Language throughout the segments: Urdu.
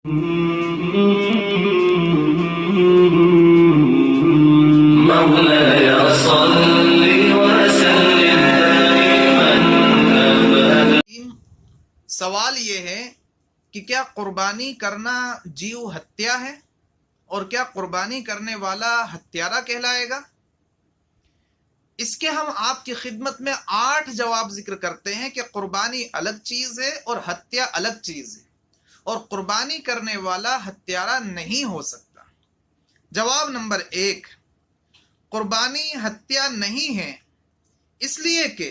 مولاي صل وسلم دائما أبدا. سوال یہ ہے کہ کیا قربانی کرنا جیو ہتیا ہے اور کیا قربانی کرنے والا ہتیارہ کہلائے گا؟ اس کے ہم آپ کی خدمت میں 8 جواب ذکر کرتے ہیں کہ قربانی الگ چیز ہے اور ہتیا الگ چیز ہے اور قربانی کرنے والا ہتیارہ نہیں ہو سکتا۔ جواب نمبر 1، قربانی ہتیا نہیں ہے، اس لیے کہ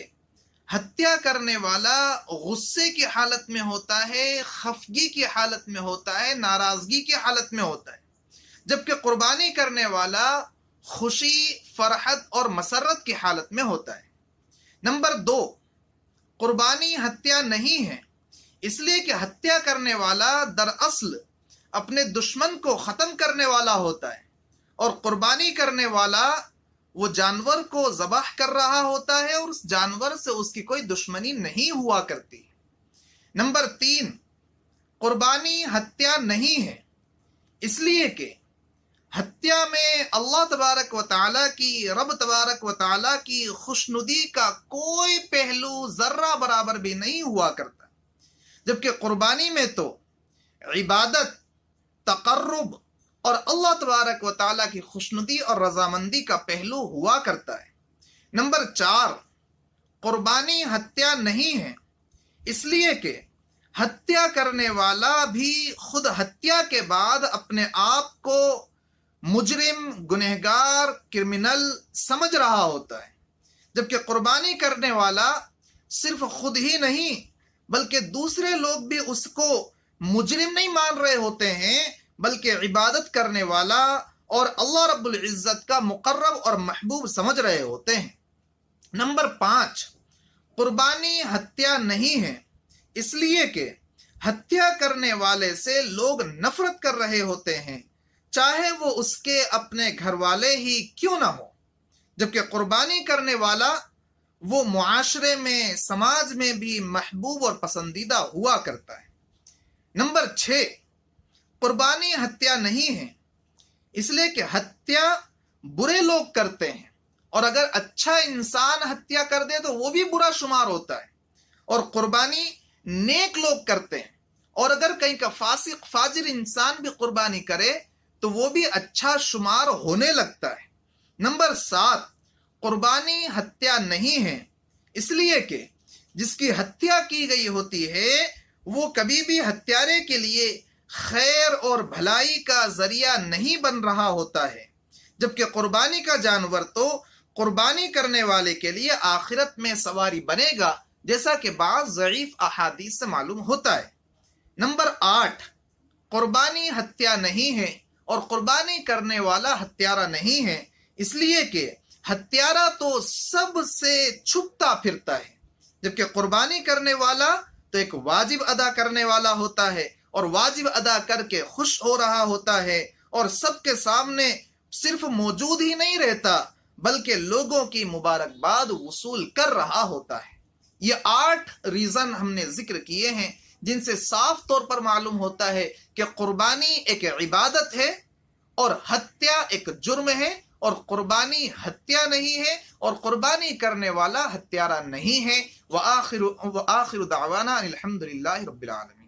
ہتیا کرنے والا غصے کی حالت میں ہوتا ہے، خفگی کی حالت میں ہوتا ہے، ناراضگی کی حالت میں ہوتا ہے، جبکہ قربانی کرنے والا خوشی، فرحت اور مسرت کی حالت میں ہوتا ہے۔ نمبر 2، قربانی ہتیا نہیں ہے، اس لیے کہ ہتیا کرنے والا دراصل اپنے دشمن کو ختم کرنے والا ہوتا ہے اور قربانی کرنے والا وہ جانور کو ذبح کر رہا ہوتا ہے اور اس جانور سے اس کی کوئی دشمنی نہیں ہوا کرتی۔ نمبر 3، قربانی ہتیا نہیں ہے، اس لیے کہ ہتیا میں اللہ تبارک و تعالیٰ کی، رب تبارک و تعالیٰ کی خوشنودی کا کوئی پہلو ذرہ برابر بھی نہیں ہوا کرتا، جبکہ قربانی میں تو عبادت، تقرب اور اللہ تبارک و تعالیٰ کی خوشنودی اور رضامندی کا پہلو ہوا کرتا ہے۔ نمبر 4، قربانی ہتیا نہیں ہے، اس لیے کہ ہتیا کرنے والا بھی خود ہتیا کے بعد اپنے آپ کو مجرم، گنہگار، کرمنل سمجھ رہا ہوتا ہے، جبکہ قربانی کرنے والا صرف خود ہی نہیں بلکہ دوسرے لوگ بھی اس کو مجرم نہیں مان رہے ہوتے ہیں بلکہ عبادت کرنے والا اور اللہ رب العزت کا مقرب اور محبوب سمجھ رہے ہوتے ہیں۔ نمبر 5، قربانی ہتیا نہیں ہے، اس لیے کہ ہتیا کرنے والے سے لوگ نفرت کر رہے ہوتے ہیں، چاہے وہ اس کے اپنے گھر والے ہی کیوں نہ ہو، جبکہ قربانی کرنے والا وہ معاشرے میں، سماج میں بھی محبوب اور پسندیدہ ہوا کرتا ہے۔ نمبر 6، قربانی ہتیا نہیں ہے، اس لیے کہ ہتیا برے لوگ کرتے ہیں اور اگر اچھا انسان ہتیا کر دے تو وہ بھی برا شمار ہوتا ہے، اور قربانی نیک لوگ کرتے ہیں اور اگر کہیں کا فاسق، فاجر انسان بھی قربانی کرے تو وہ بھی اچھا شمار ہونے لگتا ہے۔ نمبر 7، قربانی ہتیا نہیں ہے، اس لیے کہ جس کی ہتیا کی گئی ہوتی ہے وہ کبھی بھی ہتیارے کے لیے خیر اور بھلائی کا ذریعہ نہیں بن رہا ہوتا ہے، جبکہ قربانی کا جانور تو قربانی کرنے والے کے لیے آخرت میں سواری بنے گا، جیسا کہ بعض ضعیف احادیث سے معلوم ہوتا ہے۔ نمبر 8، قربانی ہتیا نہیں ہے اور قربانی کرنے والا ہتیارہ نہیں ہے، اس لیے کہ ہتیارہ تو سب سے چھپتا پھرتا ہے، جبکہ قربانی کرنے والا تو ایک واجب ادا کرنے والا ہوتا ہے اور واجب ادا کر کے خوش ہو رہا ہوتا ہے اور سب کے سامنے صرف موجود ہی نہیں رہتا بلکہ لوگوں کی مبارکباد وصول کر رہا ہوتا ہے۔ یہ 8 ریزن ہم نے ذکر کیے ہیں جن سے صاف طور پر معلوم ہوتا ہے کہ قربانی ایک عبادت ہے اور ہتیا ایک جرم ہے، اور قربانی ہتیا نہیں ہے اور قربانی کرنے والا ہتیارہ نہیں ہے۔ وآخر دعوانا الحمدللہ رب العالمین۔